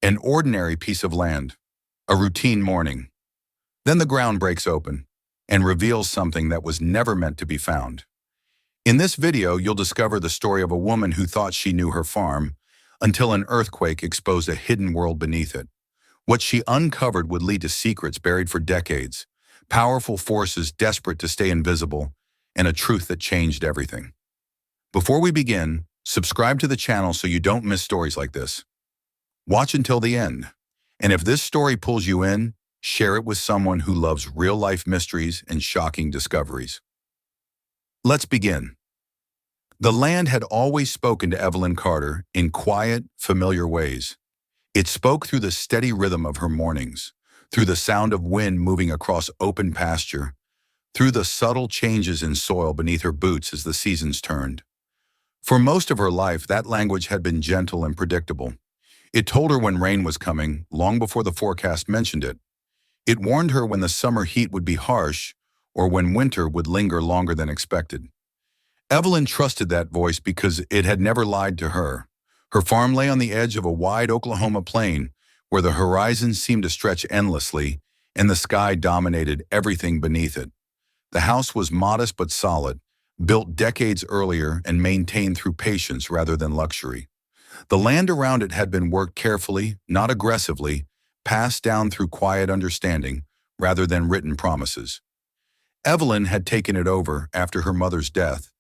An ordinary piece of land, a routine morning. Then the ground breaks open and reveals something that was never meant to be found. In this video, you'll discover the story of a woman who thought she knew her farm until an earthquake exposed a hidden world beneath it. What she uncovered would lead to secrets buried for decades, powerful forces desperate to stay invisible, and a truth that changed everything. Before we begin, subscribe to the channel so you don't miss stories like this. Watch until the end. And if this story pulls you in, share it with someone who loves real-life mysteries and shocking discoveries. Let's begin. The land had always spoken to Evelyn Carter in quiet, familiar ways. It spoke through the steady rhythm of her mornings, through the sound of wind moving across open pasture, through the subtle changes in soil beneath her boots as the seasons turned. For most of her life, that language had been gentle and predictable. It told her when rain was coming, long before the forecast mentioned it. It warned her when the summer heat would be harsh or when winter would linger longer than expected. Evelyn trusted that voice because it had never lied to her. Her farm lay on the edge of a wide Oklahoma plain where the horizon seemed to stretch endlessly and the sky dominated everything beneath it. The house was modest but solid, built decades earlier and maintained through patience rather than luxury. The land around it had been worked carefully, not aggressively, passed down through quiet understanding rather than written promises. Evelyn had taken it over after her mother's death,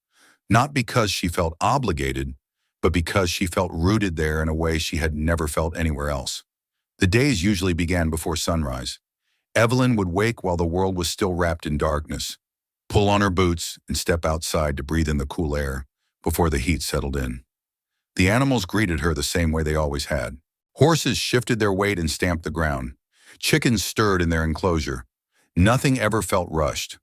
not because she felt obligated, but because she felt rooted there in a way she had never felt anywhere else. The days usually began before sunrise. Evelyn would wake while the world was still wrapped in darkness, pull on her boots and step outside to breathe in the cool air before the heat settled in. The animals greeted her the same way they always had. Horses shifted their weight and stamped the ground. Chickens stirred in their enclosure. Nothing ever felt rushed.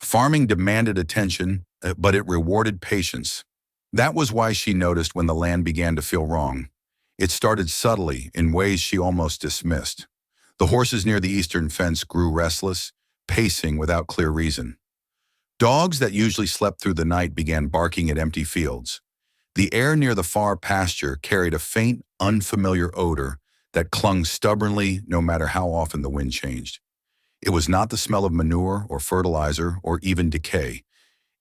Farming demanded attention, but it rewarded patience. That was why she noticed when the land began to feel wrong. It started subtly, in ways she almost dismissed. The horses near the eastern fence grew restless, pacing without clear reason. Dogs that usually slept through the night began barking at empty fields. The air near the far pasture carried a faint, unfamiliar odor that clung stubbornly no matter how often the wind changed. It was not the smell of manure or fertilizer or even decay.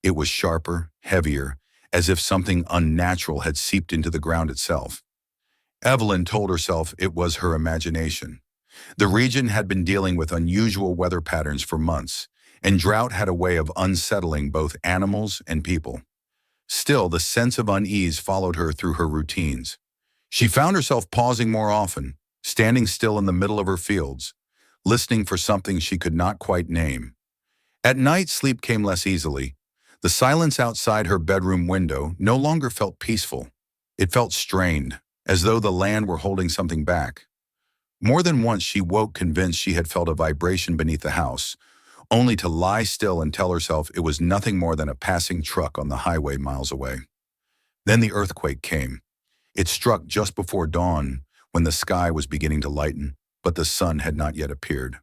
It was sharper, heavier, as if something unnatural had seeped into the ground itself. Evelyn told herself it was her imagination. The region had been dealing with unusual weather patterns for months, and drought had a way of unsettling both animals and people. Still, the sense of unease followed her through her routines. She found herself pausing more often, standing still in the middle of her fields, listening for something she could not quite name. At night, sleep came less easily. The silence outside her bedroom window no longer felt peaceful. It felt strained, as though the land were holding something back. More than once, she woke convinced she had felt a vibration beneath the house, only to lie still and tell herself it was nothing more than a passing truck on the highway miles away. Then the earthquake came. It struck just before dawn, when the sky was beginning to lighten, but the sun had not yet appeared.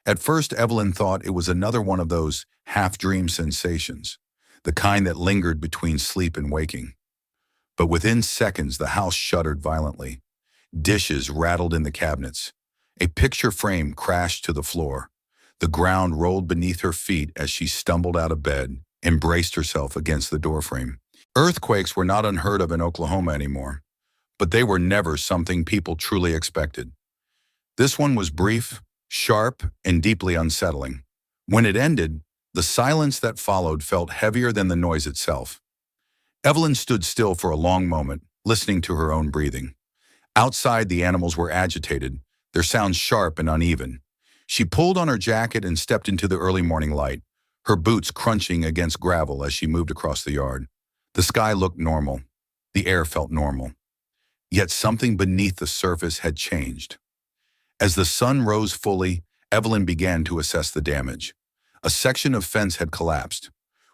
At first, Evelyn thought it was another one of those half-dream sensations, the kind that lingered between sleep and waking. But within seconds, the house shuddered violently. Dishes rattled in the cabinets. A picture frame crashed to the floor. The ground rolled beneath her feet as she stumbled out of bed and braced herself against the doorframe. Earthquakes were not unheard of in Oklahoma anymore, but they were never something people truly expected. This one was brief, sharp, and deeply unsettling. When it ended, the silence that followed felt heavier than the noise itself. Evelyn stood still for a long moment, listening to her own breathing. Outside, the animals were agitated, their sounds sharp and uneven. She pulled on her jacket and stepped into the early morning light, her boots crunching against gravel as she moved across the yard. The sky looked normal. The air felt normal. Yet something beneath the surface had changed. As the sun rose fully, Evelyn began to assess the damage. A section of fence had collapsed.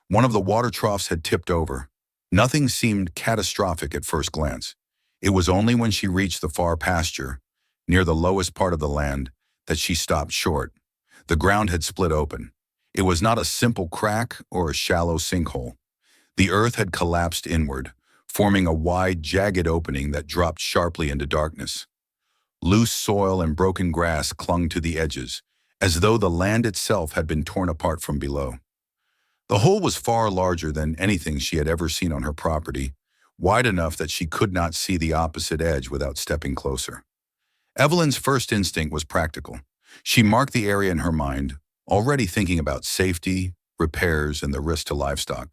One of the water troughs had tipped over. Nothing seemed catastrophic at first glance. It was only when she reached the far pasture, near the lowest part of the land, that she stopped short. The ground had split open. It was not a simple crack or a shallow sinkhole. The earth had collapsed inward, forming a wide, jagged opening that dropped sharply into darkness. Loose soil and broken grass clung to the edges, as though the land itself had been torn apart from below. The hole was far larger than anything she had ever seen on her property, wide enough that she could not see the opposite edge without stepping closer. Evelyn's first instinct was practical. She marked the area in her mind, already thinking about safety, repairs, and the risk to livestock.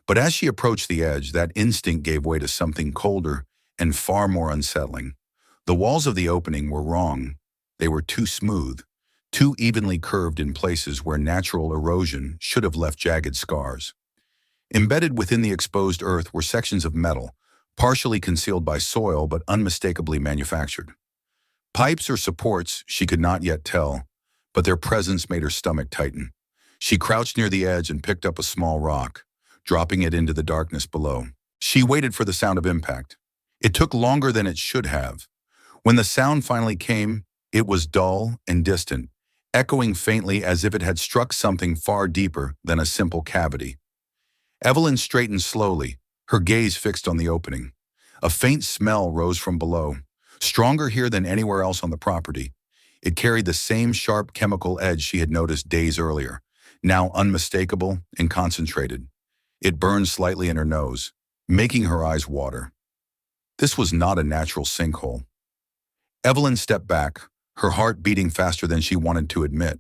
But as she approached the edge, that instinct gave way to something colder and far more unsettling. The walls of the opening were wrong. They were too smooth, too evenly curved in places where natural erosion should have left jagged scars. Embedded within the exposed earth were sections of metal, partially concealed by soil but unmistakably manufactured. Pipes or supports, she could not yet tell, but their presence made her stomach tighten. She crouched near the edge and picked up a small rock, dropping it into the darkness below. She waited for the sound of impact. It took longer than it should have. When the sound finally came, it was dull and distant, echoing faintly as if it had struck something far deeper than a simple cavity. Evelyn straightened slowly, her gaze fixed on the opening. A faint smell rose from below, stronger here than anywhere else on the property. It carried the same sharp chemical edge she had noticed days earlier, now unmistakable and concentrated. It burned slightly in her nose, making her eyes water. This was not a natural sinkhole. Evelyn stepped back, her heart beating faster than she wanted to admit.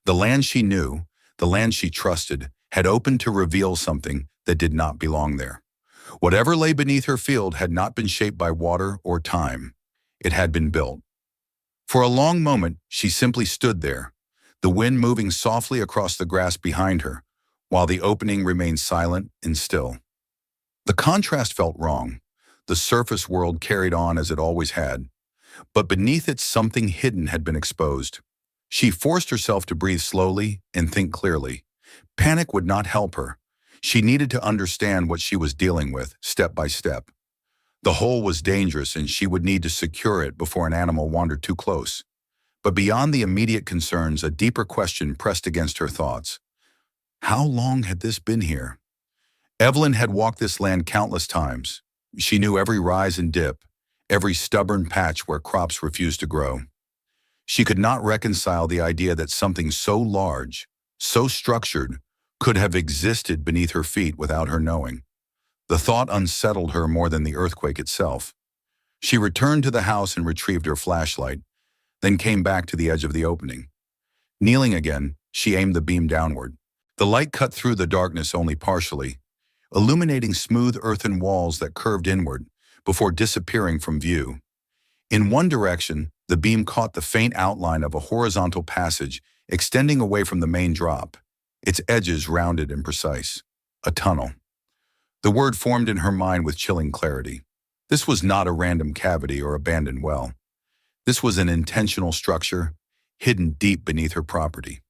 The land she knew, the land she trusted, had opened to reveal something that did not belong there. Whatever lay beneath her field had not been shaped by water or time. It had been built. For a long moment, she simply stood there, the wind moving softly across the grass behind her, while the opening remained silent and still. The contrast felt wrong. The surface world carried on as it always had, but beneath it something hidden had been exposed. She forced herself to breathe slowly and think clearly. Panic would not help her. She needed to understand what she was dealing with, step by step. The hole was dangerous and she would need to secure it before an animal wandered too close. But beyond the immediate concerns, a deeper question pressed against her thoughts. How long had this been here? Evelyn had walked this land countless times. She knew every rise and dip, every stubborn patch where crops refused to grow. She could not reconcile the idea that something so large, so structured, could have existed beneath her feet without her knowing. The thought unsettled her more than the earthquake itself. She returned to the house and retrieved her flashlight, then came back to the edge of the opening. Kneeling again, she aimed the beam downward. The light cut through the darkness only partially, illuminating smooth earthen walls that curved inward before disappearing from view. In one direction, the beam caught the faint outline of a horizontal passage extending away from the main drop, its edges rounded and precise. A tunnel. The word formed in her mind with chilling clarity. This was not a random cavity or abandoned well. This was an intentional structure, hidden deep beneath her property.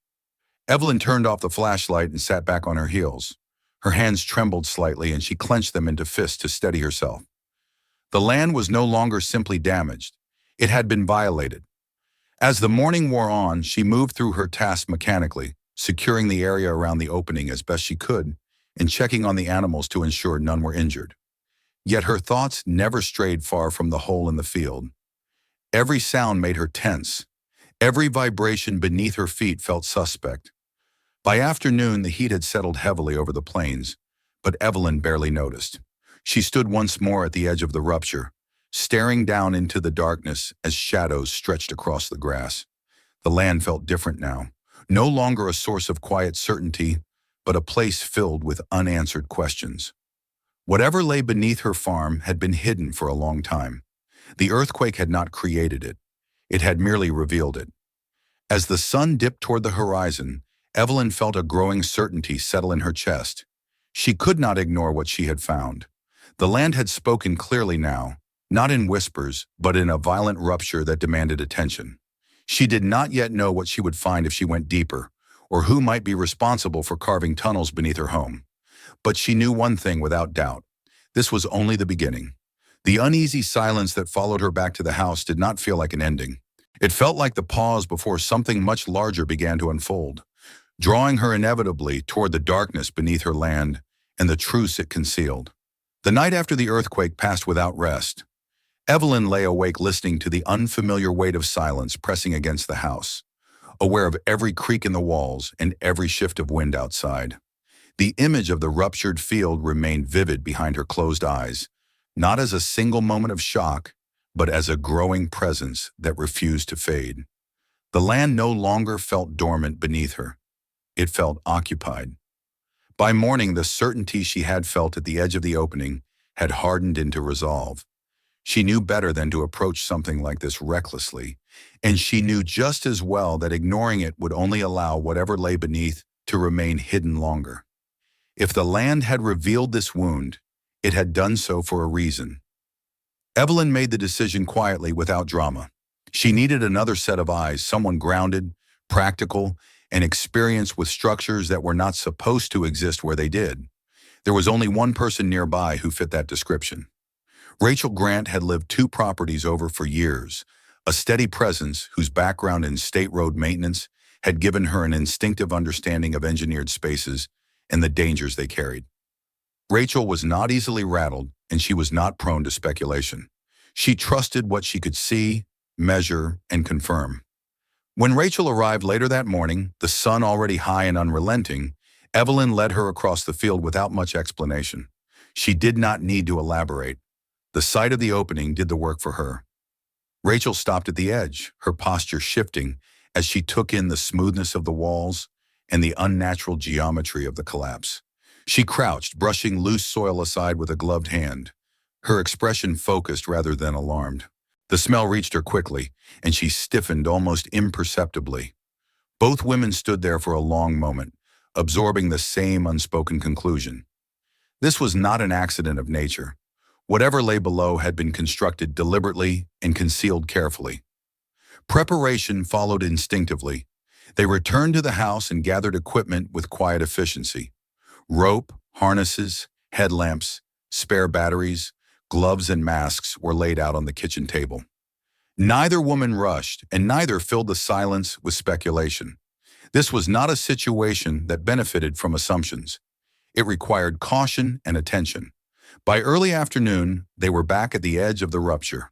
Evelyn turned off the flashlight and sat back on her heels. Her hands trembled slightly and she clenched them into fists to steady herself. The land was no longer simply damaged. It had been violated. As the morning wore on, she moved through her task mechanically, securing the area around the opening as best she could and checking on the animals to ensure none were injured. Yet her thoughts never strayed far from the hole in the field. Every sound made her tense. Every vibration beneath her feet felt suspect. By afternoon, the heat had settled heavily over the plains, but Evelyn barely noticed. She stood once more at the edge of the rupture, staring down into the darkness as shadows stretched across the grass. The land felt different now, no longer a source of quiet certainty, but a place filled with unanswered questions. Whatever lay beneath her farm had been hidden for a long time. The earthquake had not created it. It had merely revealed it. As the sun dipped toward the horizon, Evelyn felt a growing certainty settle in her chest. She could not ignore what she had found. The land had spoken clearly now, not in whispers, but in a violent rupture that demanded attention. She did not yet know what she would find if she went deeper, or who might be responsible for carving tunnels beneath her home. But she knew one thing without doubt. This was only the beginning. The uneasy silence that followed her back to the house did not feel like an ending. It felt like the pause before something much larger began to unfold, drawing her inevitably toward the darkness beneath her land and the truths it concealed. The night after the earthquake passed without rest. Evelyn lay awake listening to the unfamiliar weight of silence pressing against the house, aware of every creak in the walls and every shift of wind outside. The image of the ruptured field remained vivid behind her closed eyes, not as a single moment of shock, but as a growing presence that refused to fade. The land no longer felt dormant beneath her. It felt occupied. By morning, the certainty she had felt at the edge of the opening had hardened into resolve. She knew better than to approach something like this recklessly, and she knew just as well that ignoring it would only allow whatever lay beneath to remain hidden longer. If the land had revealed this wound, it had done so for a reason. Evelyn made the decision quietly without drama. She needed another set of eyes, someone grounded, practical, and experienced with structures that were not supposed to exist where they did. There was only one person nearby who fit that description. Rachel Grant had lived 2 properties over for years, a steady presence whose background in state road maintenance had given her an instinctive understanding of engineered spaces and the dangers they carried. Rachel was not easily rattled, and she was not prone to speculation. She trusted what she could see, measure, and confirm. When Rachel arrived later that morning, the sun already high and unrelenting, Evelyn led her across the field without much explanation. She did not need to elaborate. The sight of the opening did the work for her. Rachel stopped at the edge, her posture shifting as she took in the smoothness of the walls and the unnatural geometry of the collapse. She crouched, brushing loose soil aside with a gloved hand, her expression focused rather than alarmed. The smell reached her quickly, and she stiffened almost imperceptibly. Both women stood there for a long moment, absorbing the same unspoken conclusion. This was not an accident of nature. Whatever lay below had been constructed deliberately and concealed carefully. Preparation followed instinctively. They returned to the house and gathered equipment with quiet efficiency. Rope, harnesses, headlamps, spare batteries, gloves and masks were laid out on the kitchen table. Neither woman rushed, and neither filled the silence with speculation. This was not a situation that benefited from assumptions. It required caution and attention. By early afternoon, they were back at the edge of the rupture.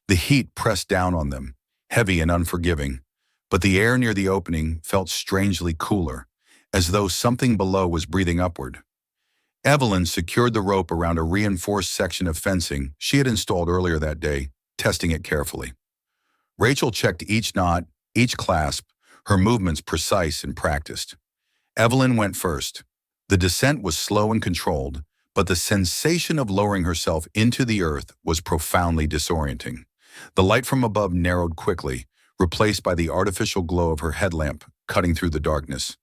The heat pressed down on them, heavy and unforgiving, but the air near the opening felt strangely cooler, as though something below was breathing upward. Evelyn secured the rope around a reinforced section of fencing she had installed earlier that day, testing it carefully. Rachel checked each knot, each clasp, her movements precise and practiced. Evelyn went first. The descent was slow and controlled, but the sensation of lowering herself into the earth was profoundly disorienting. The light from above narrowed quickly, replaced by the artificial glow of her headlamp cutting through the darkness.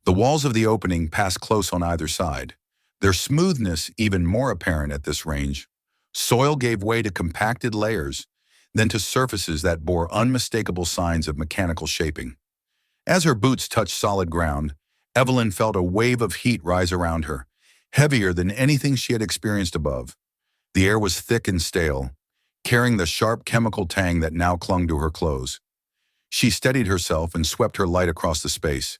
The walls of the opening passed close on either side, their smoothness even more apparent at this range. Soil gave way to compacted layers, then to surfaces that bore unmistakable signs of mechanical shaping. As her boots touched solid ground, Evelyn felt a wave of heat rise around her, heavier than anything she had experienced above. The air was thick and stale, carrying the sharp chemical tang that now clung to her clothes. She steadied herself and swept her light across the space.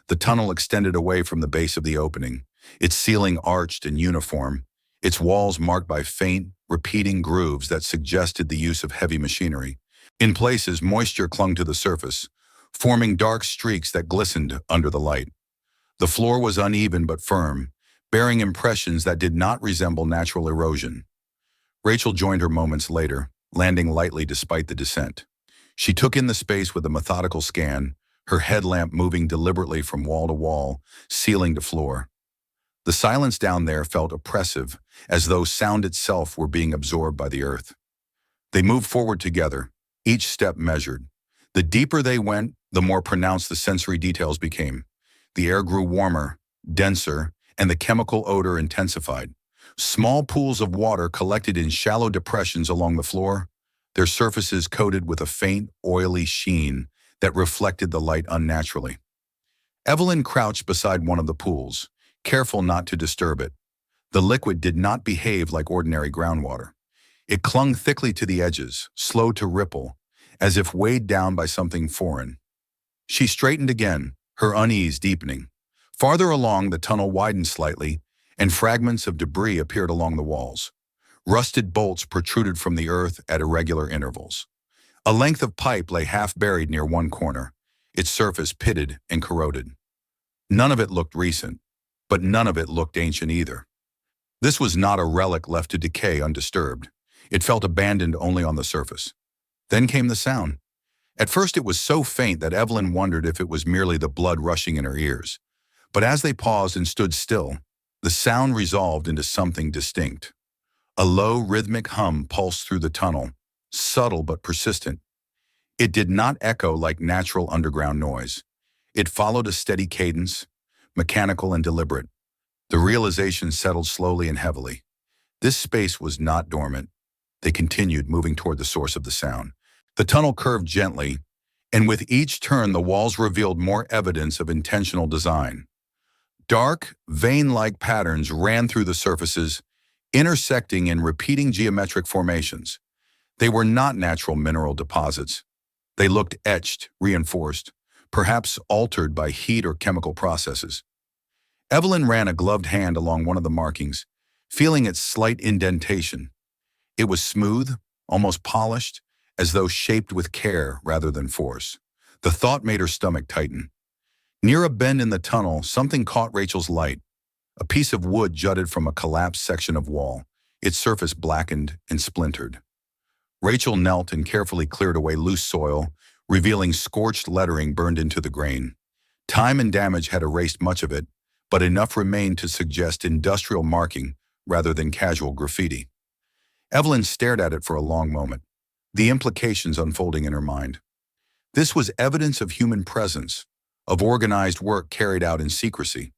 The tunnel extended away from the base of the opening, its ceiling arched and uniform, its walls marked by faint, repeating grooves that suggested the use of heavy machinery. In places, moisture clung to the surface, forming dark streaks that glistened under the light. The floor was uneven but firm, bearing impressions that did not resemble natural erosion. Rachel joined her moments later, landing lightly despite the descent. She took in the space with a methodical scan, her headlamp moving deliberately from wall to wall, ceiling to floor. The silence down there felt oppressive, as though sound itself were being absorbed by the earth. They moved forward together, each step measured. The deeper they went, the more pronounced the sensory details became. The air grew warmer, denser, and the chemical odor intensified. Small pools of water collected in shallow depressions along the floor, their surfaces coated with a faint, oily sheen that reflected the light unnaturally. Evelyn crouched beside one of the pools, careful not to disturb it. The liquid did not behave like ordinary groundwater. It clung thickly to the edges, slow to ripple, as if weighed down by something foreign. She straightened again, her unease deepening. Farther along, the tunnel widened slightly, and fragments of debris appeared along the walls. Rusted bolts protruded from the earth at irregular intervals. A length of pipe lay half buried near one corner, its surface pitted and corroded. None of it looked recent, but none of it looked ancient either. This was not a relic left to decay undisturbed. It felt abandoned only on the surface. Then came the sound. At first it was so faint that Evelyn wondered if it was merely the blood rushing in her ears. But as they paused and stood still, the sound resolved into something distinct. A low, rhythmic hum pulsed through the tunnel, subtle but persistent. It did not echo like natural underground noise. It followed a steady cadence, mechanical and deliberate. The realization settled slowly and heavily. This space was not dormant. They continued, moving toward the source of the sound. The tunnel curved gently, and with each turn the walls revealed more evidence of intentional design. Dark, vein-like patterns ran through the surfaces, intersecting in repeating geometric formations. They were not natural mineral deposits. They looked etched, reinforced, perhaps altered by heat or chemical processes. Evelyn ran a gloved hand along one of the markings, feeling its slight indentation. It was smooth, almost polished, as though shaped with care rather than force. The thought made her stomach tighten. Near a bend in the tunnel, something caught Rachel's light. A piece of wood jutted from a collapsed section of wall, its surface blackened and splintered. Rachel knelt and carefully cleared away loose soil, revealing scorched lettering burned into the grain. Time and damage had erased much of it, but enough remained to suggest industrial marking rather than casual graffiti. Evelyn stared at it for a long moment, the implications unfolding in her mind. This was evidence of human presence, of organized work carried out in secrecy.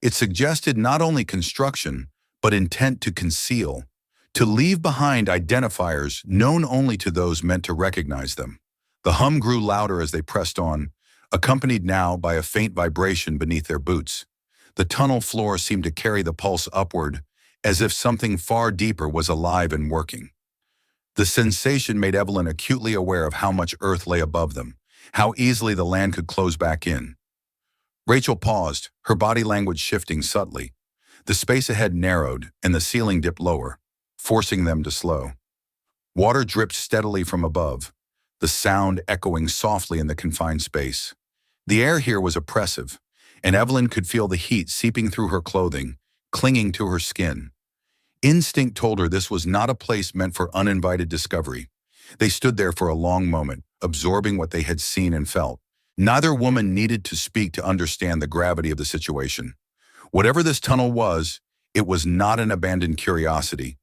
It suggested not only construction, but intent to conceal, to leave behind identifiers known only to those meant to recognize them. The hum grew louder as they pressed on, accompanied now by a faint vibration beneath their boots. The tunnel floor seemed to carry the pulse upward, as if something far deeper was alive and working. The sensation made Evelyn acutely aware of how much earth lay above them, how easily the land could close back in. Rachel paused, her body language shifting subtly. The space ahead narrowed, and the ceiling dipped lower, forcing them to slow. Water dripped steadily from above, the sound echoing softly in the confined space. The air here was oppressive, and Evelyn could feel the heat seeping through her clothing, clinging to her skin. Instinct told her this was not a place meant for uninvited discovery. They stood there for a long moment, absorbing what they had seen and felt. Neither woman needed to speak to understand the gravity of the situation. Whatever this tunnel was, it was not an abandoned curiosity.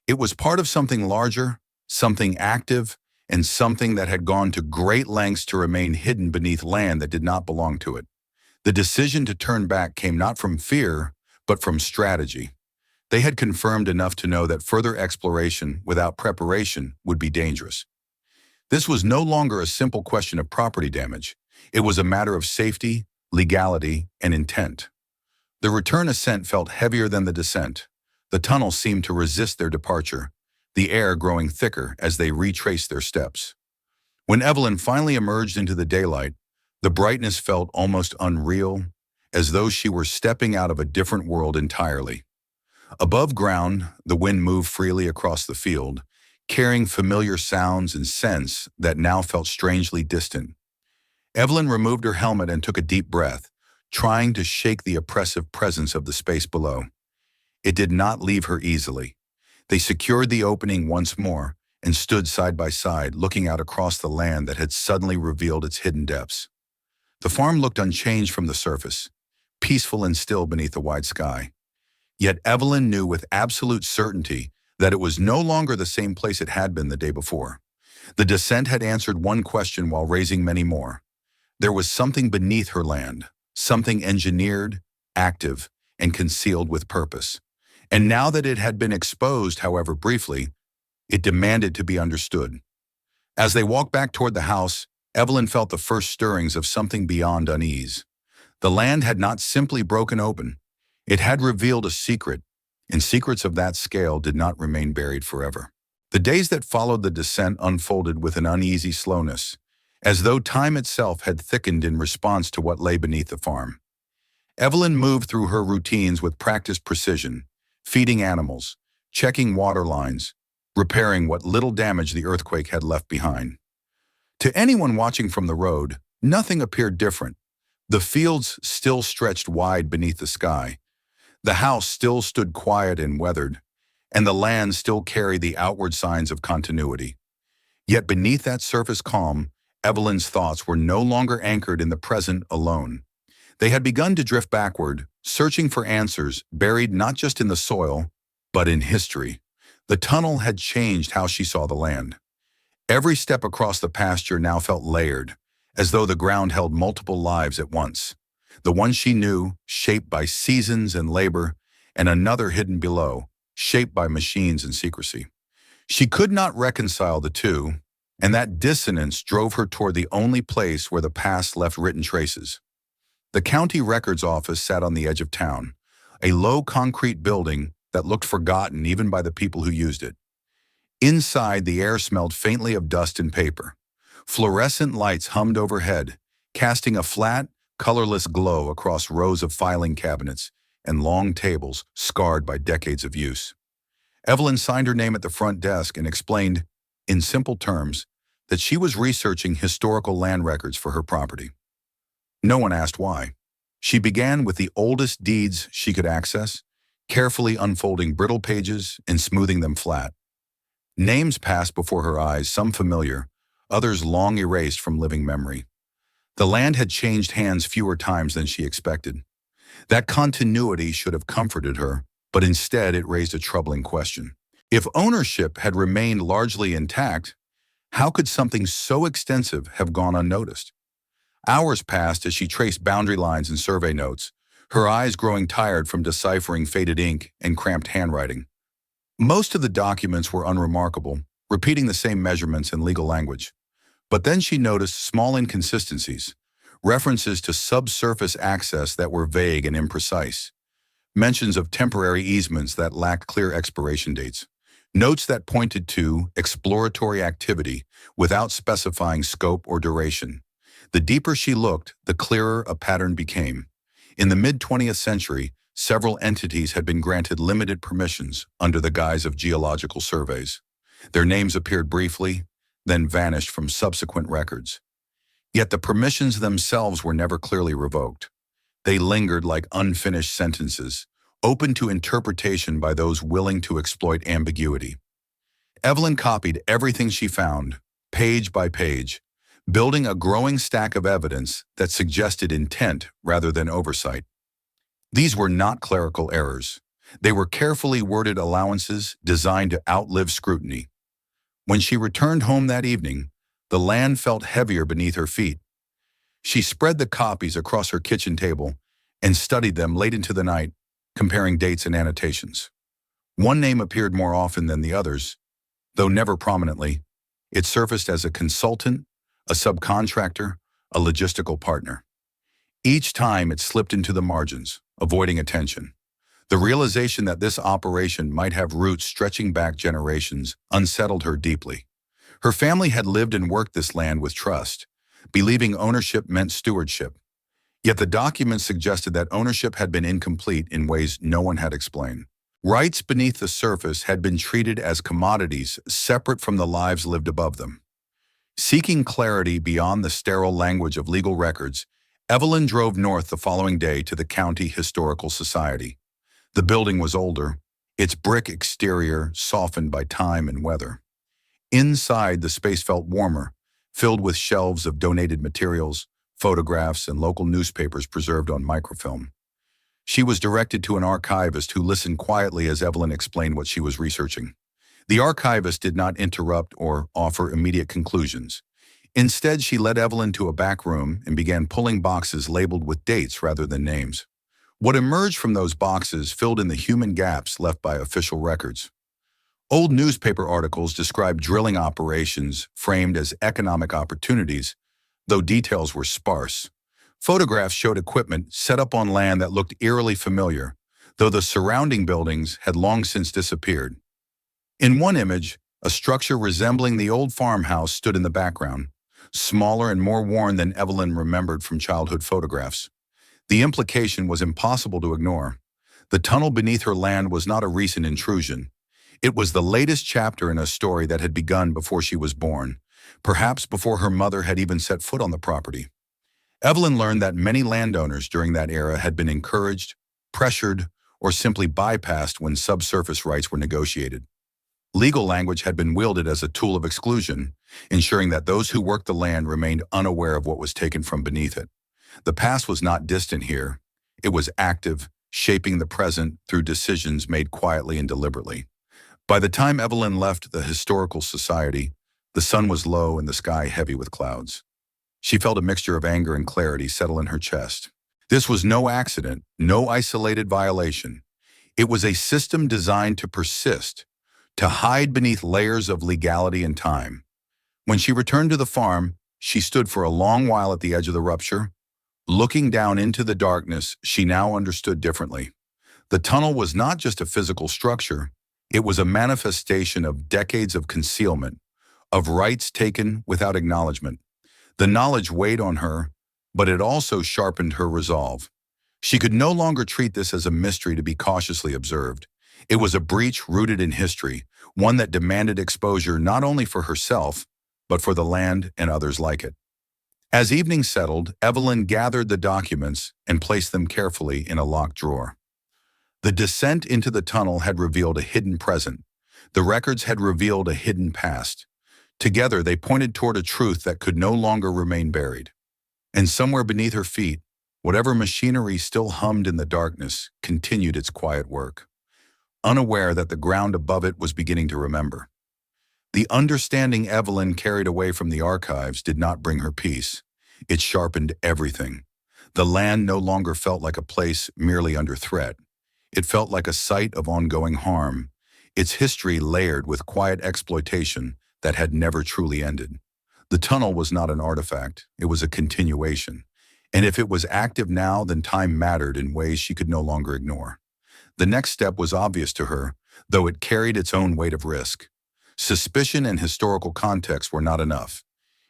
It was part of something larger, something active, and something that had gone to great lengths to remain hidden beneath land that did not belong to it. The decision to turn back came not from fear, but from strategy. They had confirmed enough to know that further exploration without preparation would be dangerous. This was no longer a simple question of property damage. It was a matter of safety, legality, and intent. The return ascent felt heavier than the descent. The tunnel seemed to resist their departure, the air growing thicker as they retraced their steps. When Evelyn finally emerged into the daylight, the brightness felt almost unreal, as though she were stepping out of a different world entirely. Above ground, the wind moved freely across the field, carrying familiar sounds and scents that now felt strangely distant. Evelyn removed her helmet and took a deep breath, trying to shake the oppressive presence of the space below. It did not leave her easily. They secured the opening once more and stood side by side, looking out across the land that had suddenly revealed its hidden depths. The farm looked unchanged from the surface, peaceful and still beneath the wide sky. Yet Evelyn knew with absolute certainty that it was no longer the same place it had been the day before. The descent had answered one question while raising many more. There was something beneath her land, something engineered, active, and concealed with purpose. And now that it had been exposed, however briefly, it demanded to be understood. As they walked back toward the house, Evelyn felt the first stirrings of something beyond unease. The land had not simply broken open. It had revealed a secret, and secrets of that scale did not remain buried forever. The days that followed the descent unfolded with an uneasy slowness, as though time itself had thickened in response to what lay beneath the farm. Evelyn moved through her routines with practiced precision, feeding animals, checking water lines, repairing what little damage the earthquake had left behind. To anyone watching from the road, nothing appeared different. The fields still stretched wide beneath the sky. The house still stood quiet and weathered, and the land still carried the outward signs of continuity. Yet beneath that surface calm, Evelyn's thoughts were no longer anchored in the present alone. They had begun to drift backward, searching for answers buried not just in the soil, but in history. The tunnel had changed how she saw the land. Every step across the pasture now felt layered, as though the ground held multiple lives at once. The one she knew, shaped by seasons and labor, and another hidden below, shaped by machines and secrecy. She could not reconcile the two, and that dissonance drove her toward the only place where the past left written traces. The county records office sat on the edge of town, a low concrete building that looked forgotten even by the people who used it. Inside, the air smelled faintly of dust and paper. Fluorescent lights hummed overhead, casting a flat, colorless glow across rows of filing cabinets and long tables scarred by decades of use. Evelyn signed her name at the front desk and explained, in simple terms, that she was researching historical land records for her property. No one asked why. She began with the oldest deeds she could access, carefully unfolding brittle pages and smoothing them flat. Names passed before her eyes, some familiar, others long erased from living memory. The land had changed hands fewer times than she expected. That continuity should have comforted her, but instead it raised a troubling question. If ownership had remained largely intact, how could something so extensive have gone unnoticed? Hours passed as she traced boundary lines and survey notes, her eyes growing tired from deciphering faded ink and cramped handwriting. Most of the documents were unremarkable, repeating the same measurements and legal language. But then she noticed small inconsistencies, references to subsurface access that were vague and imprecise, mentions of temporary easements that lacked clear expiration dates, notes that pointed to exploratory activity without specifying scope or duration. The deeper she looked, the clearer a pattern became. In the mid-20th century, several entities had been granted limited permissions under the guise of geological surveys. Their names appeared briefly, then vanished from subsequent records. Yet the permissions themselves were never clearly revoked. They lingered like unfinished sentences, open to interpretation by those willing to exploit ambiguity. Evelyn copied everything she found, page by page, building a growing stack of evidence that suggested intent rather than oversight. These were not clerical errors. They were carefully worded allowances designed to outlive scrutiny. When she returned home that evening, the land felt heavier beneath her feet. She spread the copies across her kitchen table and studied them late into the night, comparing dates and annotations. One name appeared more often than the others, though never prominently. It surfaced as a consultant, a subcontractor, a logistical partner. Each time it slipped into the margins, avoiding attention. The realization that this operation might have roots stretching back generations unsettled her deeply. Her family had lived and worked this land with trust, believing ownership meant stewardship. Yet the documents suggested that ownership had been incomplete in ways no one had explained. Rights beneath the surface had been treated as commodities separate from the lives lived above them. Seeking clarity beyond the sterile language of legal records, Evelyn drove north the following day to the County Historical Society. The building was older, its brick exterior softened by time and weather. Inside, the space felt warmer, filled with shelves of donated materials, photographs, and local newspapers preserved on microfilm. She was directed to an archivist who listened quietly as Evelyn explained what she was researching. The archivist did not interrupt or offer immediate conclusions. Instead, she led Evelyn to a back room and began pulling boxes labeled with dates rather than names. What emerged from those boxes filled in the human gaps left by official records. Old newspaper articles described drilling operations framed as economic opportunities, though details were sparse. Photographs showed equipment set up on land that looked eerily familiar, though the surrounding buildings had long since disappeared. In one image, a structure resembling the old farmhouse stood in the background, smaller and more worn than Evelyn remembered from childhood photographs. The implication was impossible to ignore. The tunnel beneath her land was not a recent intrusion. It was the latest chapter in a story that had begun before she was born, perhaps before her mother had even set foot on the property. Evelyn learned that many landowners during that era had been encouraged, pressured, or simply bypassed when subsurface rights were negotiated. Legal language had been wielded as a tool of exclusion, ensuring that those who worked the land remained unaware of what was taken from beneath it. The past was not distant here. It was active, shaping the present through decisions made quietly and deliberately. By the time Evelyn left the historical society, the sun was low and the sky heavy with clouds. She felt a mixture of anger and clarity settle in her chest. This was no accident, no isolated violation. It was a system designed to persist, to hide beneath layers of legality and time. When she returned to the farm, she stood for a long while at the edge of the rupture. Looking down into the darkness, she now understood differently. The tunnel was not just a physical structure, it was a manifestation of decades of concealment, of rights taken without acknowledgement. The knowledge weighed on her, but it also sharpened her resolve. She could no longer treat this as a mystery to be cautiously observed. It was a breach rooted in history, one that demanded exposure not only for herself, but for the land and others like it. As evening settled, Evelyn gathered the documents and placed them carefully in a locked drawer. The descent into the tunnel had revealed a hidden present. The records had revealed a hidden past. Together, they pointed toward a truth that could no longer remain buried. And somewhere beneath her feet, whatever machinery still hummed in the darkness continued its quiet work, unaware that the ground above it was beginning to remember. The understanding Evelyn carried away from the archives did not bring her peace. It sharpened everything. The land no longer felt like a place merely under threat. It felt like a site of ongoing harm, its history layered with quiet exploitation that had never truly ended. The tunnel was not an artifact, it was a continuation. And if it was active now, then time mattered in ways she could no longer ignore. The next step was obvious to her, though it carried its own weight of risk. Suspicion and historical context were not enough.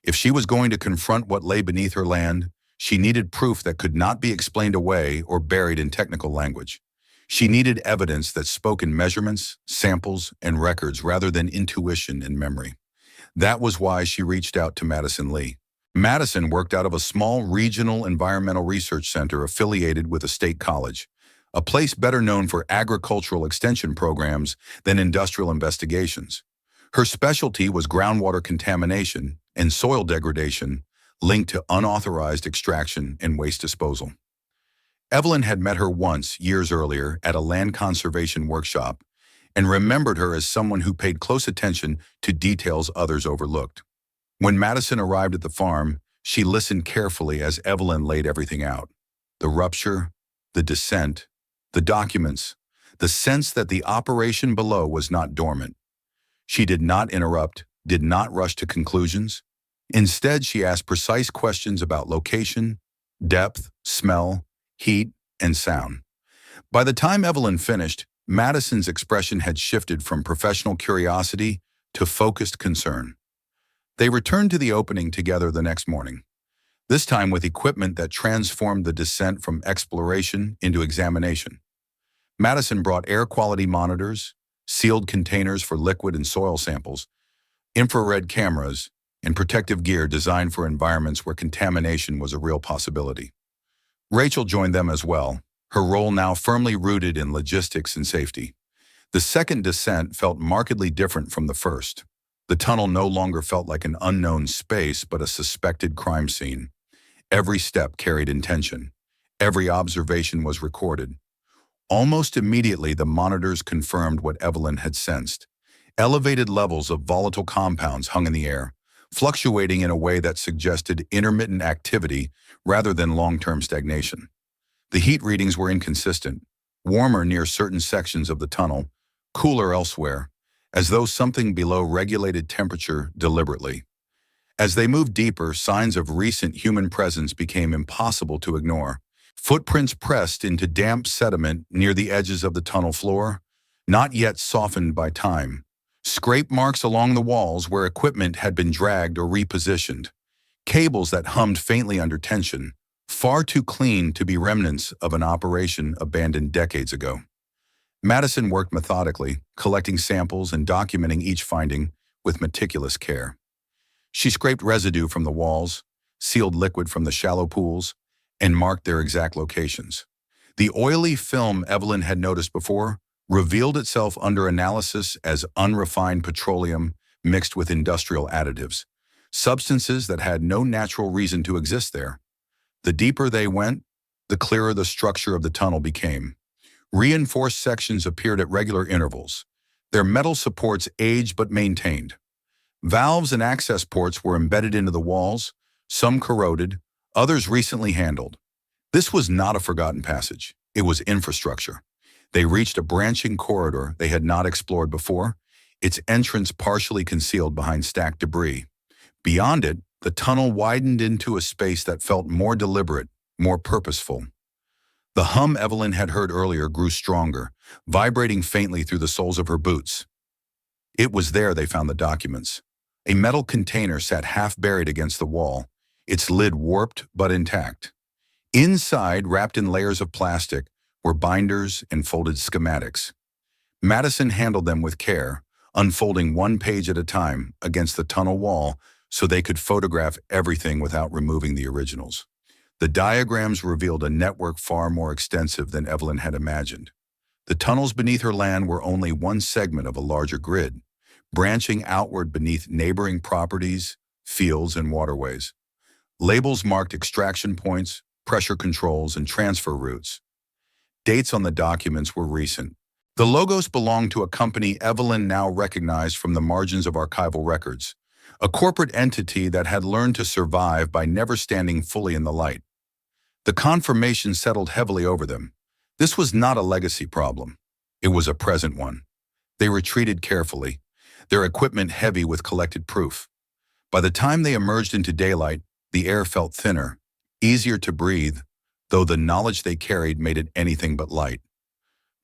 If she was going to confront what lay beneath her land, she needed proof that could not be explained away or buried in technical language. She needed evidence that spoke in measurements, samples, and records rather than intuition and memory. That was why she reached out to Madison Lee. Madison worked out of a small regional environmental research center affiliated with a state college, a place better known for agricultural extension programs than industrial investigations. Her specialty was groundwater contamination and soil degradation linked to unauthorized extraction and waste disposal. Evelyn had met her once, years earlier, at a land conservation workshop and remembered her as someone who paid close attention to details others overlooked. When Madison arrived at the farm, she listened carefully as Evelyn laid everything out. The rupture, the descent, the documents, the sense that the operation below was not dormant. She did not interrupt, did not rush to conclusions. Instead, she asked precise questions about location, depth, smell, heat, and sound. By the time Evelyn finished, Madison's expression had shifted from professional curiosity to focused concern. They returned to the opening together the next morning, this time with equipment that transformed the descent from exploration into examination. Madison brought air quality monitors, sealed containers for liquid and soil samples, infrared cameras, and protective gear designed for environments where contamination was a real possibility. Rachel joined them as well, her role now firmly rooted in logistics and safety. The second descent felt markedly different from the first. The tunnel no longer felt like an unknown space, but a suspected crime scene. Every step carried intention. Every observation was recorded. Almost immediately, the monitors confirmed what Evelyn had sensed. Elevated levels of volatile compounds hung in the air, fluctuating in a way that suggested intermittent activity rather than long-term stagnation. The heat readings were inconsistent, warmer near certain sections of the tunnel, cooler elsewhere, as though something below regulated temperature deliberately. As they moved deeper, signs of recent human presence became impossible to ignore. Footprints pressed into damp sediment near the edges of the tunnel floor, not yet softened by time. Scrape marks along the walls where equipment had been dragged or repositioned. Cables that hummed faintly under tension, far too clean to be remnants of an operation abandoned decades ago. Madison worked methodically, collecting samples and documenting each finding with meticulous care. She scraped residue from the walls, sealed liquid from the shallow pools, and marked their exact locations. The oily film Evelyn had noticed before revealed itself under analysis as unrefined petroleum mixed with industrial additives, substances that had no natural reason to exist there. The deeper they went, the clearer the structure of the tunnel became. Reinforced sections appeared at regular intervals, their metal supports aged but maintained. Valves and access ports were embedded into the walls, some corroded, others recently handled. This was not a forgotten passage. It was infrastructure. They reached a branching corridor they had not explored before, its entrance partially concealed behind stacked debris. Beyond it, the tunnel widened into a space that felt more deliberate, more purposeful. The hum Evelyn had heard earlier grew stronger, vibrating faintly through the soles of her boots. It was there they found the documents. A metal container sat half buried against the wall, its lid warped but intact. Inside, wrapped in layers of plastic, were binders and folded schematics. Madison handled them with care, unfolding one page at a time against the tunnel wall so they could photograph everything without removing the originals. The diagrams revealed a network far more extensive than Evelyn had imagined. The tunnels beneath her land were only one segment of a larger grid, branching outward beneath neighboring properties, fields, and waterways. Labels marked extraction points, pressure controls, and transfer routes. Dates on the documents were recent. The logos belonged to a company Evelyn now recognized from the margins of archival records, a corporate entity that had learned to survive by never standing fully in the light. The confirmation settled heavily over them. This was not a legacy problem. It was a present one. They retreated carefully, their equipment heavy with collected proof. By the time they emerged into daylight, the air felt thinner, easier to breathe, though the knowledge they carried made it anything but light.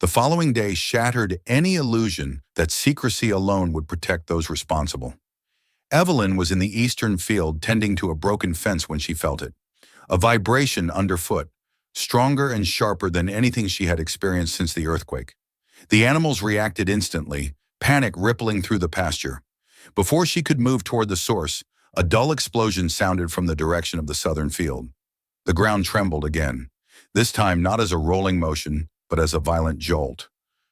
The following day shattered any illusion that secrecy alone would protect those responsible. Evelyn was in the eastern field tending to a broken fence when she felt it. A vibration underfoot, stronger and sharper than anything she had experienced since the earthquake. The animals reacted instantly, panic rippling through the pasture. Before she could move toward the source, a dull explosion sounded from the direction of the southern field. The ground trembled again, this time not as a rolling motion, but as a violent jolt.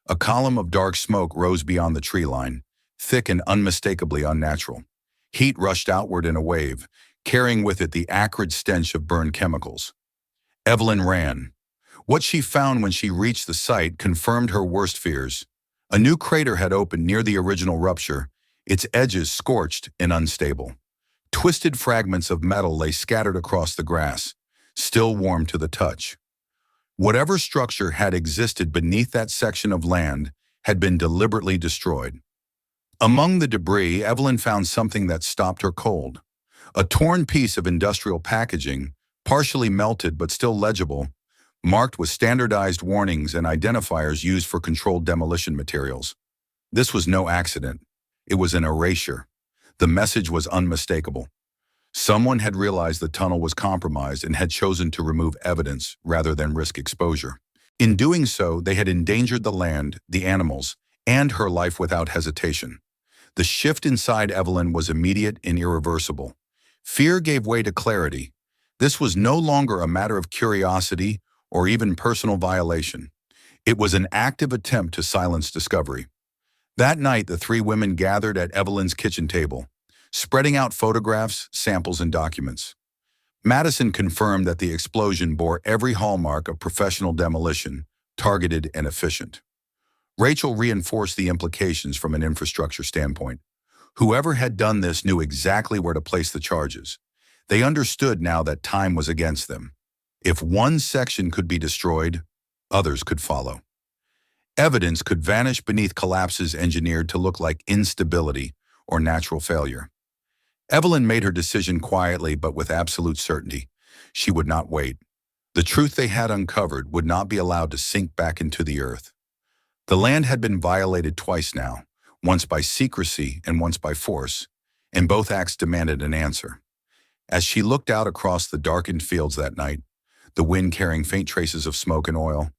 A column of dark smoke rose beyond the tree line, thick and unmistakably unnatural. Heat rushed outward in a wave, carrying with it the acrid stench of burned chemicals. Evelyn ran. What she found when she reached the site confirmed her worst fears. A new crater had opened near the original rupture, its edges scorched and unstable. Twisted fragments of metal lay scattered across the grass, still warm to the touch. Whatever structure had existed beneath that section of land had been deliberately destroyed. Among the debris, Evelyn found something that stopped her cold. A torn piece of industrial packaging, partially melted but still legible, marked with standardized warnings and identifiers used for controlled demolition materials. This was no accident. It was an erasure. The message was unmistakable. Someone had realized the tunnel was compromised and had chosen to remove evidence rather than risk exposure. In doing so, they had endangered the land, the animals, and her life without hesitation. The shift inside Evelyn was immediate and irreversible. Fear gave way to clarity. This was no longer a matter of curiosity or even personal violation. It was an active attempt to silence discovery. That night, the three women gathered at Evelyn's kitchen table, spreading out photographs, samples, and documents. Madison confirmed that the explosion bore every hallmark of professional demolition, targeted and efficient. Rachel reinforced the implications from an infrastructure standpoint. Whoever had done this knew exactly where to place the charges. They understood now that time was against them. If one section could be destroyed, others could follow. Evidence could vanish beneath collapses engineered to look like instability or natural failure. Evelyn made her decision quietly but with absolute certainty. She would not wait. The truth they had uncovered would not be allowed to sink back into the earth. The land had been violated twice now, once by secrecy and once by force, and both acts demanded an answer. As she looked out across the darkened fields that night, the wind carrying faint traces of smoke and oil,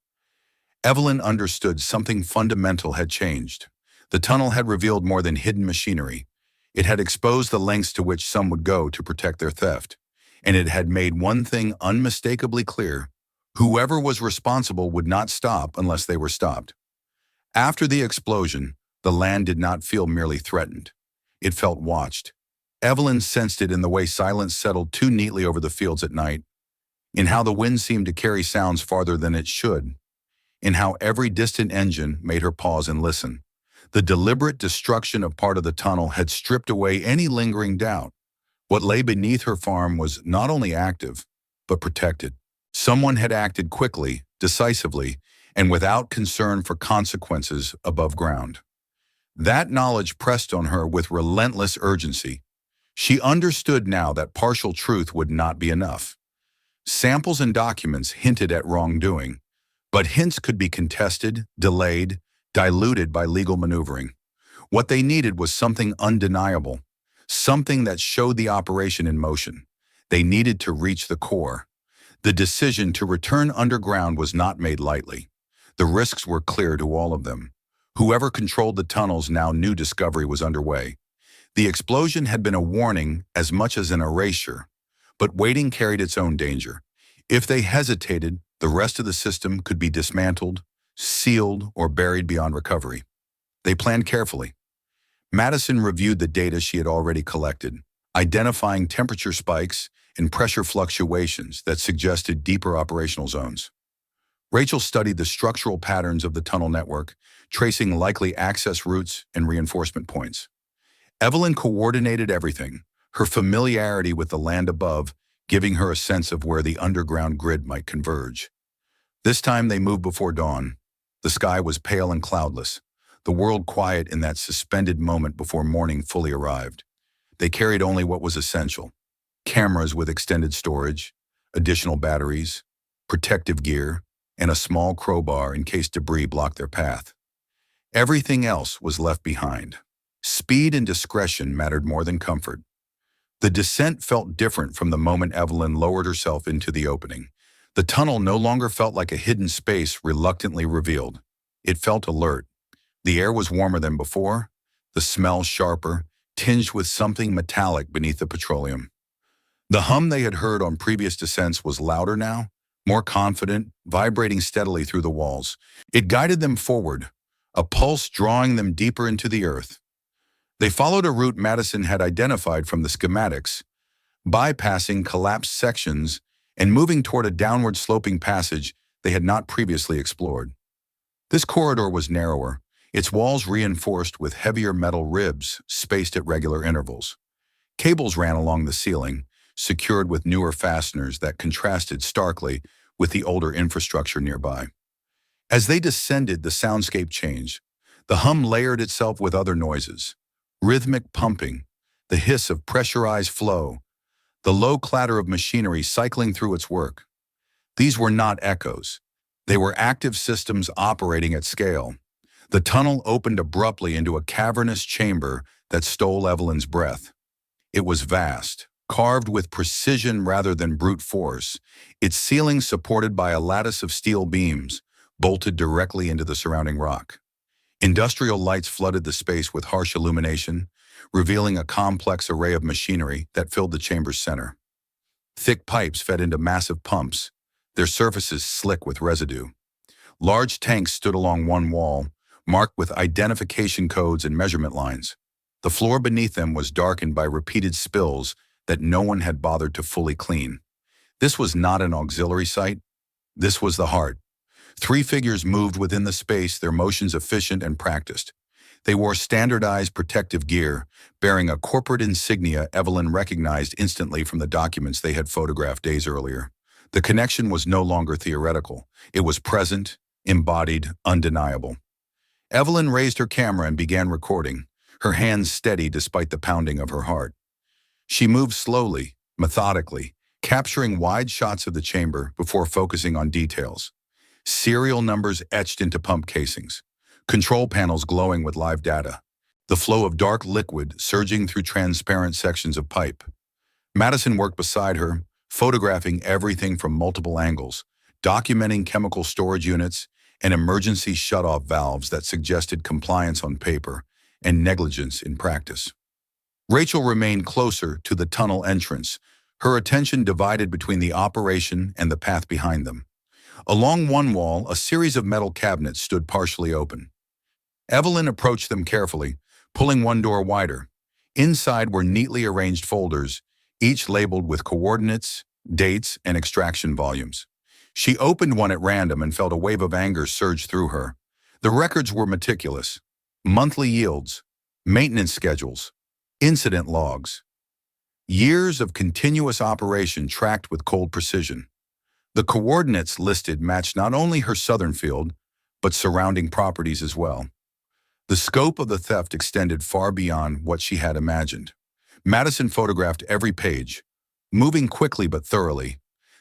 Evelyn understood something fundamental had changed. The tunnel had revealed more than hidden machinery. It had exposed the lengths to which some would go to protect their theft. And it had made one thing unmistakably clear: whoever was responsible would not stop unless they were stopped. After the explosion, the land did not feel merely threatened. It felt watched. Evelyn sensed it in the way silence settled too neatly over the fields at night, in how the wind seemed to carry sounds farther than it should, in how every distant engine made her pause and listen. The deliberate destruction of part of the tunnel had stripped away any lingering doubt. What lay beneath her farm was not only active, but protected. Someone had acted quickly, decisively, and without concern for consequences above ground. That knowledge pressed on her with relentless urgency. She understood now that partial truth would not be enough. Samples and documents hinted at wrongdoing, but hints could be contested, delayed, diluted by legal maneuvering. What they needed was something undeniable, something that showed the operation in motion. They needed to reach the core. The decision to return underground was not made lightly. The risks were clear to all of them. Whoever controlled the tunnels now knew discovery was underway. The explosion had been a warning as much as an erasure, but waiting carried its own danger. If they hesitated, the rest of the system could be dismantled, sealed, or buried beyond recovery. They planned carefully. Madison reviewed the data she had already collected, identifying temperature spikes and pressure fluctuations that suggested deeper operational zones. Rachel studied the structural patterns of the tunnel network, tracing likely access routes and reinforcement points. Evelyn coordinated everything, her familiarity with the land above giving her a sense of where the underground grid might converge. This time they moved before dawn. The sky was pale and cloudless, the world quiet in that suspended moment before morning fully arrived. They carried only what was essential: cameras with extended storage, additional batteries, protective gear, and a small crowbar in case debris blocked their path. Everything else was left behind. Speed and discretion mattered more than comfort. The descent felt different from the moment Evelyn lowered herself into the opening. The tunnel no longer felt like a hidden space reluctantly revealed. It felt alert. The air was warmer than before, the smell sharper, tinged with something metallic beneath the petroleum. The hum they had heard on previous descents was louder now, more confident, vibrating steadily through the walls. It guided them forward, a pulse drawing them deeper into the earth. They followed a route Madison had identified from the schematics, bypassing collapsed sections and moving toward a downward sloping passage they had not previously explored. This corridor was narrower, its walls reinforced with heavier metal ribs spaced at regular intervals. Cables ran along the ceiling, secured with newer fasteners that contrasted starkly with the older infrastructure nearby. As they descended, the soundscape changed. The hum layered itself with other noises: rhythmic pumping, the hiss of pressurized flow, the low clatter of machinery cycling through its work. These were not echoes. They were active systems operating at scale. The tunnel opened abruptly into a cavernous chamber that stole Evelyn's breath. It was vast, carved with precision rather than brute force, its ceiling supported by a lattice of steel beams, bolted directly into the surrounding rock. Industrial lights flooded the space with harsh illumination, revealing a complex array of machinery that filled the chamber's center. Thick pipes fed into massive pumps, their surfaces slick with residue. Large tanks stood along one wall, marked with identification codes and measurement lines. The floor beneath them was darkened by repeated spills that no one had bothered to fully clean. This was not an auxiliary site. This was the heart. 3 figures moved within the space, their motions efficient and practiced. They wore standardized protective gear, bearing a corporate insignia Evelyn recognized instantly from the documents they had photographed days earlier. The connection was no longer theoretical. It was present, embodied, undeniable. Evelyn raised her camera and began recording, her hands steady despite the pounding of her heart. She moved slowly, methodically, capturing wide shots of the chamber before focusing on details. Serial numbers etched into pump casings, control panels glowing with live data, the flow of dark liquid surging through transparent sections of pipe. Madison worked beside her, photographing everything from multiple angles, documenting chemical storage units, and emergency shut-off valves that suggested compliance on paper and negligence in practice. Rachel remained closer to the tunnel entrance, her attention divided between the operation and the path behind them. Along one wall, a series of metal cabinets stood partially open. Evelyn approached them carefully, pulling one door wider. Inside were neatly arranged folders, each labeled with coordinates, dates, and extraction volumes. She opened one at random and felt a wave of anger surge through her. The records were meticulous. Monthly yields, maintenance schedules, incident logs. Years of continuous operation tracked with cold precision. The coordinates listed matched not only her southern field, but surrounding properties as well. The scope of the theft extended far beyond what she had imagined. Madison photographed every page, moving quickly but thoroughly.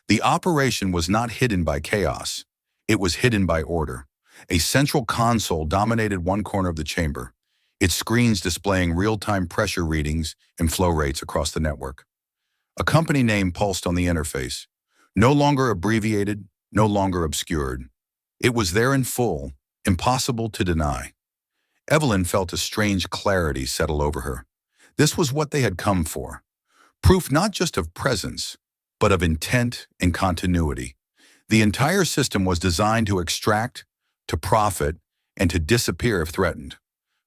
The operation was not hidden by chaos. It was hidden by order. A central console dominated one corner of the chamber, its screens displaying real-time pressure readings and flow rates across the network. A company name pulsed on the interface, no longer abbreviated, no longer obscured. It was there in full, impossible to deny. Evelyn felt a strange clarity settle over her. This was what they had come for. Proof not just of presence, but of intent and continuity. The entire system was designed to extract, to profit, and to disappear if threatened.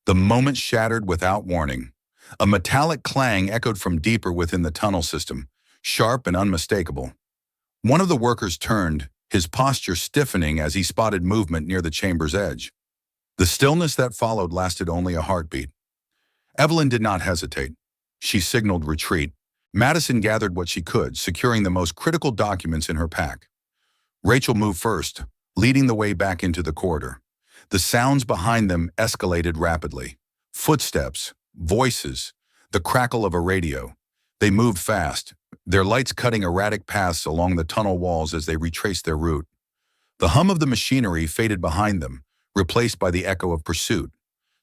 The moment shattered without warning. A metallic clang echoed from deeper within the tunnel system, sharp and unmistakable. One of the workers turned, his posture stiffening as he spotted movement near the chamber's edge. The stillness that followed lasted only a heartbeat. Evelyn did not hesitate. She signaled retreat. Madison gathered what she could, securing the most critical documents in her pack. Rachel moved first, leading the way back into the corridor. The sounds behind them escalated rapidly. Footsteps, voices, the crackle of a radio. They moved fast, their lights cutting erratic paths along the tunnel walls as they retraced their route. The hum of the machinery faded behind them, replaced by the echo of pursuit.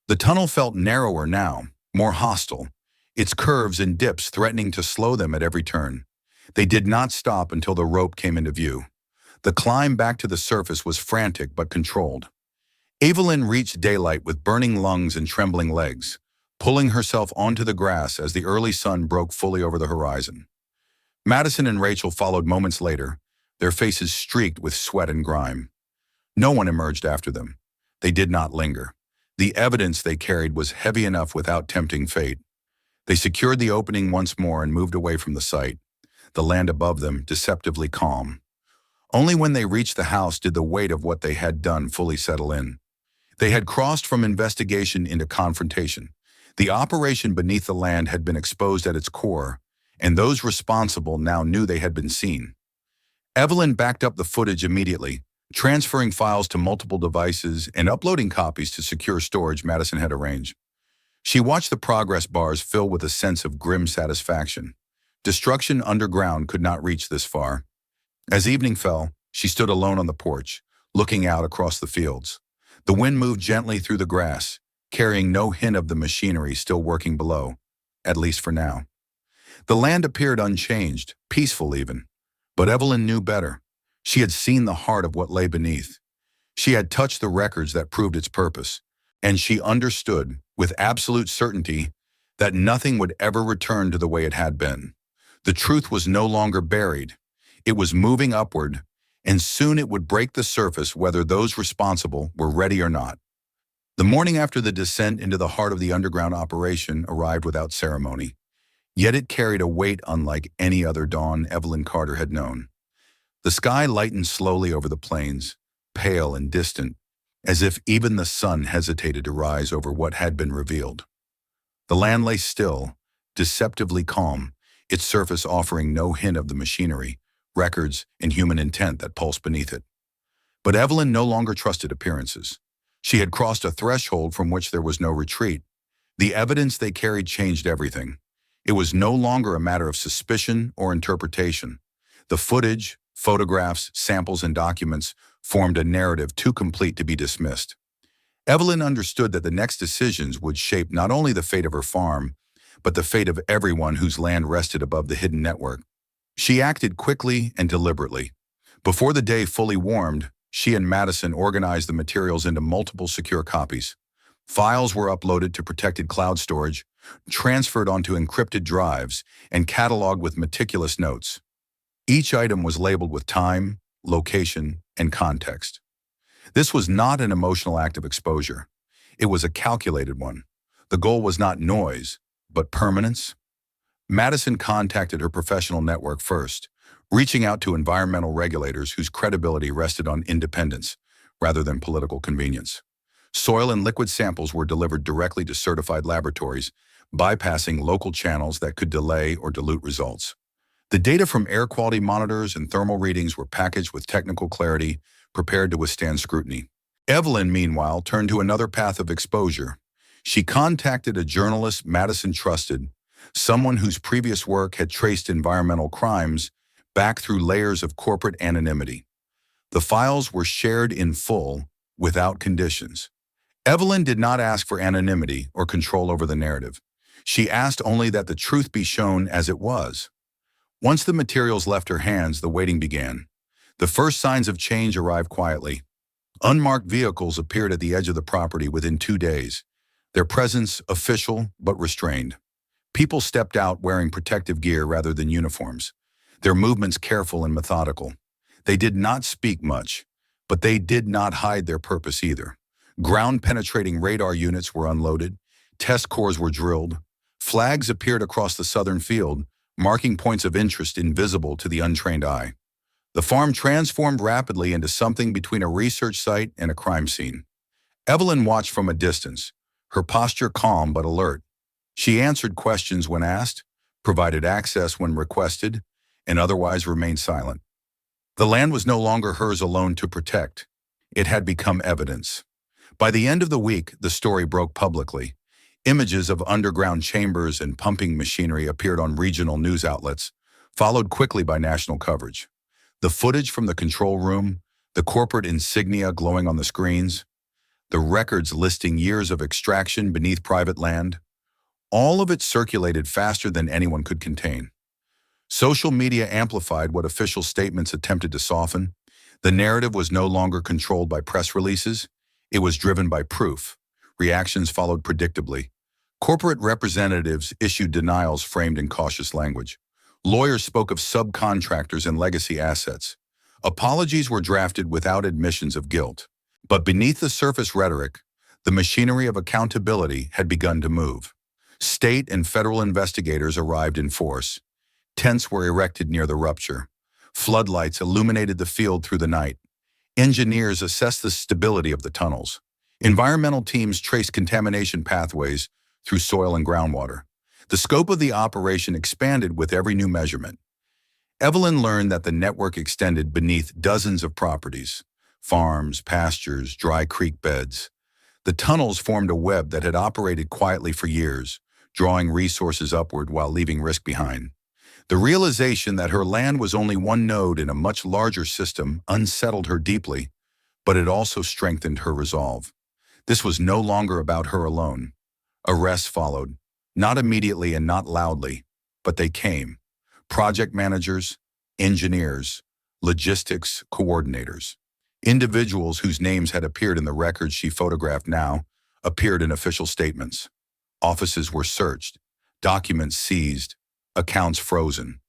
The tunnel felt narrower now, more hostile, its curves and dips threatening to slow them at every turn. They did not stop until the rope came into view. The climb back to the surface was frantic but controlled. Evelyn reached daylight with burning lungs and trembling legs, pulling herself onto the grass as the early sun broke fully over the horizon. Madison and Rachel followed moments later, their faces streaked with sweat and grime. No one emerged after them. They did not linger. The evidence they carried was heavy enough without tempting fate. They secured the opening once more and moved away from the site, the land above them deceptively calm. Only when they reached the house did the weight of what they had done fully settle in. They had crossed from investigation into confrontation. The operation beneath the land had been exposed at its core, and those responsible now knew they had been seen. Evelyn backed up the footage immediately, transferring files to multiple devices and uploading copies to secure storage Madison had arranged. She watched the progress bars fill with a sense of grim satisfaction. Destruction underground could not reach this far. As evening fell, she stood alone on the porch, looking out across the fields. The wind moved gently through the grass, carrying no hint of the machinery still working below, at least for now. The land appeared unchanged, peaceful even. But Evelyn knew better. She had seen the heart of what lay beneath. She had touched the records that proved its purpose, and she understood, with absolute certainty, that nothing would ever return to the way it had been. The truth was no longer buried. It was moving upward, and soon it would break the surface whether those responsible were ready or not. The morning after the descent into the heart of the underground operation arrived without ceremony, yet it carried a weight unlike any other dawn Evelyn Carter had known. The sky lightened slowly over the plains, pale and distant, as if even the sun hesitated to rise over what had been revealed. The land lay still, deceptively calm, its surface offering no hint of the machinery, records, and human intent that pulsed beneath it. But Evelyn no longer trusted appearances. She had crossed a threshold from which there was no retreat. The evidence they carried changed everything. It was no longer a matter of suspicion or interpretation. The footage, photographs, samples, and documents formed a narrative too complete to be dismissed. Evelyn understood that the next decisions would shape not only the fate of her farm, but the fate of everyone whose land rested above the hidden network. She acted quickly and deliberately. Before the day fully warmed, She and Madison organized the materials into multiple secure copies. Files were uploaded to protected cloud storage, transferred onto encrypted drives, and cataloged with meticulous notes. Each item was labeled with time, location, and context. This was not an emotional act of exposure. It was a calculated one. The goal was not noise, but permanence. Madison contacted her professional network first, reaching out to environmental regulators whose credibility rested on independence rather than political convenience. Soil and liquid samples were delivered directly to certified laboratories, bypassing local channels that could delay or dilute results. The data from air quality monitors and thermal readings were packaged with technical clarity, prepared to withstand scrutiny. Evelyn, meanwhile, turned to another path of exposure. She contacted a journalist Madison trusted, someone whose previous work had traced environmental crimes back through layers of corporate anonymity. The files were shared in full, without conditions. Evelyn did not ask for anonymity or control over the narrative. She asked only that the truth be shown as it was. Once the materials left her hands, the waiting began. The first signs of change arrived quietly. Unmarked vehicles appeared at the edge of the property within 2 days, their presence official but restrained. People stepped out wearing protective gear rather than uniforms, their movements careful and methodical. They did not speak much, but they did not hide their purpose either. Ground-penetrating radar units were unloaded, test cores were drilled, flags appeared across the southern field, marking points of interest invisible to the untrained eye. The farm transformed rapidly into something between a research site and a crime scene. Evelyn watched from a distance, her posture calm but alert. She answered questions when asked, provided access when requested, and otherwise remained silent. The land was no longer hers alone to protect. It had become evidence. By the end of the week, the story broke publicly. Images of underground chambers and pumping machinery appeared on regional news outlets, followed quickly by national coverage. The footage from the control room, the corporate insignia glowing on the screens, the records listing years of extraction beneath private land, all of it circulated faster than anyone could contain. Social media amplified what official statements attempted to soften. The narrative was no longer controlled by press releases. It was driven by proof. Reactions followed predictably. Corporate representatives issued denials framed in cautious language. Lawyers spoke of subcontractors and legacy assets. Apologies were drafted without admissions of guilt. But beneath the surface rhetoric, the machinery of accountability had begun to move. State and federal investigators arrived in force. Tents were erected near the rupture. Floodlights illuminated the field through the night. Engineers assessed the stability of the tunnels. Environmental teams traced contamination pathways through soil and groundwater. The scope of the operation expanded with every new measurement. Evelyn learned that the network extended beneath dozens of properties, farms, pastures, dry creek beds. The tunnels formed a web that had operated quietly for years, drawing resources upward while leaving risk behind. The realization that her land was only one node in a much larger system unsettled her deeply, but it also strengthened her resolve. This was no longer about her alone. Arrests followed, not immediately and not loudly, but they came. Project managers, engineers, logistics coordinators. Individuals whose names had appeared in the records she photographed now appeared in official statements. Offices were searched, documents seized, accounts frozen.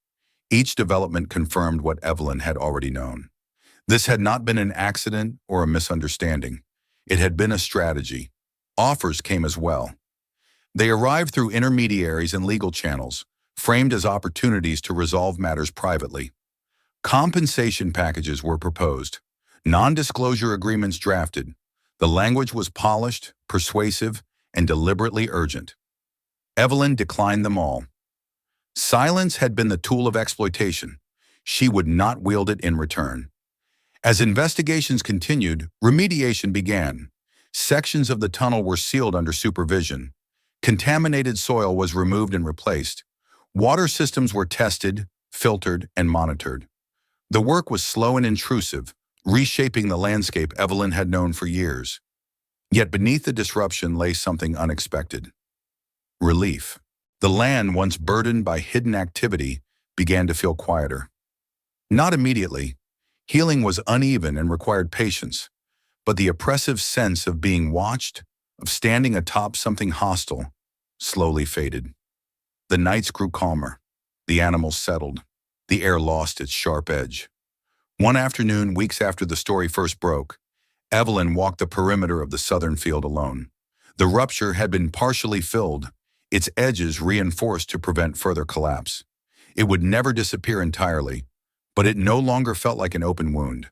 Each development confirmed what Evelyn had already known. This had not been an accident or a misunderstanding. It had been a strategy. Offers came as well. They arrived through intermediaries and legal channels, framed as opportunities to resolve matters privately. Compensation packages were proposed, non-disclosure agreements drafted. The language was polished, persuasive, and deliberately urgent. Evelyn declined them all. Silence had been the tool of exploitation. She would not wield it in return. As investigations continued, remediation began. Sections of the tunnel were sealed under supervision. Contaminated soil was removed and replaced. Water systems were tested, filtered, and monitored. The work was slow and intrusive, reshaping the landscape Evelyn had known for years. Yet beneath the disruption lay something unexpected. Relief. The land, once burdened by hidden activity, began to feel quieter. Not immediately. Healing was uneven and required patience, but the oppressive sense of being watched, of standing atop something hostile, slowly faded. The nights grew calmer. The animals settled. The air lost its sharp edge. One afternoon, weeks after the story first broke, Evelyn walked the perimeter of the southern field alone. The rupture had been partially filled, its edges reinforced to prevent further collapse. It would never disappear entirely, but it no longer felt like an open wound.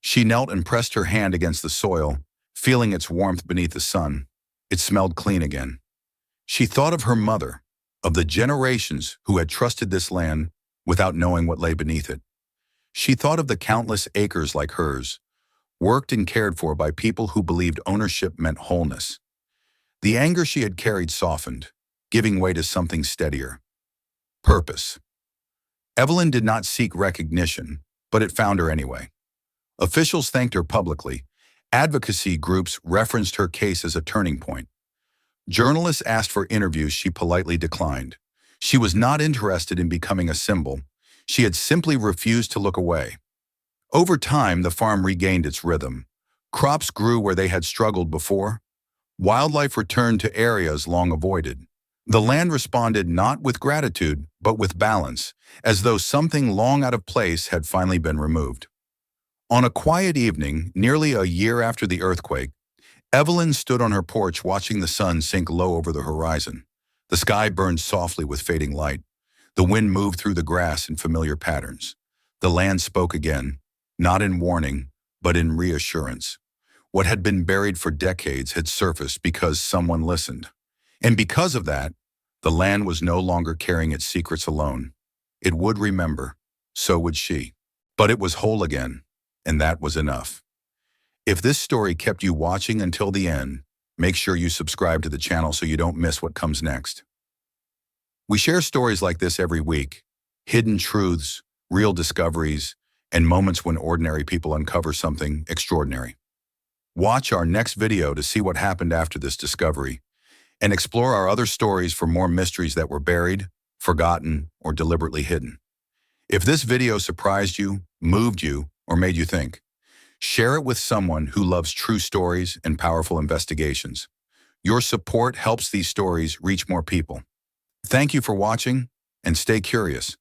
She knelt and pressed her hand against the soil, feeling its warmth beneath the sun. It smelled clean again. She thought of her mother, of the generations who had trusted this land without knowing what lay beneath it. She thought of the countless acres like hers, worked and cared for by people who believed ownership meant wholeness. The anger she had carried softened, giving way to something steadier. Purpose. Evelyn did not seek recognition, but it found her anyway. Officials thanked her publicly. Advocacy groups referenced her case as a turning point. Journalists asked for interviews she politely declined. She was not interested in becoming a symbol. She had simply refused to look away. Over time, the farm regained its rhythm. Crops grew where they had struggled before. Wildlife returned to areas long avoided. The land responded not with gratitude, but with balance, as though something long out of place had finally been removed. On a quiet evening, nearly a year after the earthquake, Evelyn stood on her porch watching the sun sink low over the horizon. The sky burned softly with fading light. The wind moved through the grass in familiar patterns. The land spoke again, not in warning, but in reassurance. What had been buried for decades had surfaced because someone listened. And because of that, the land was no longer carrying its secrets alone. It would remember. So would she. But it was whole again, and that was enough. If this story kept you watching until the end, make sure you subscribe to the channel so you don't miss what comes next. We share stories like this every week, hidden truths, real discoveries, and moments when ordinary people uncover something extraordinary. Watch our next video to see what happened after this discovery, and explore our other stories for more mysteries that were buried, forgotten, or deliberately hidden. If this video surprised you, moved you, or made you think, share it with someone who loves true stories and powerful investigations. Your support helps these stories reach more people. Thank you for watching, and stay curious.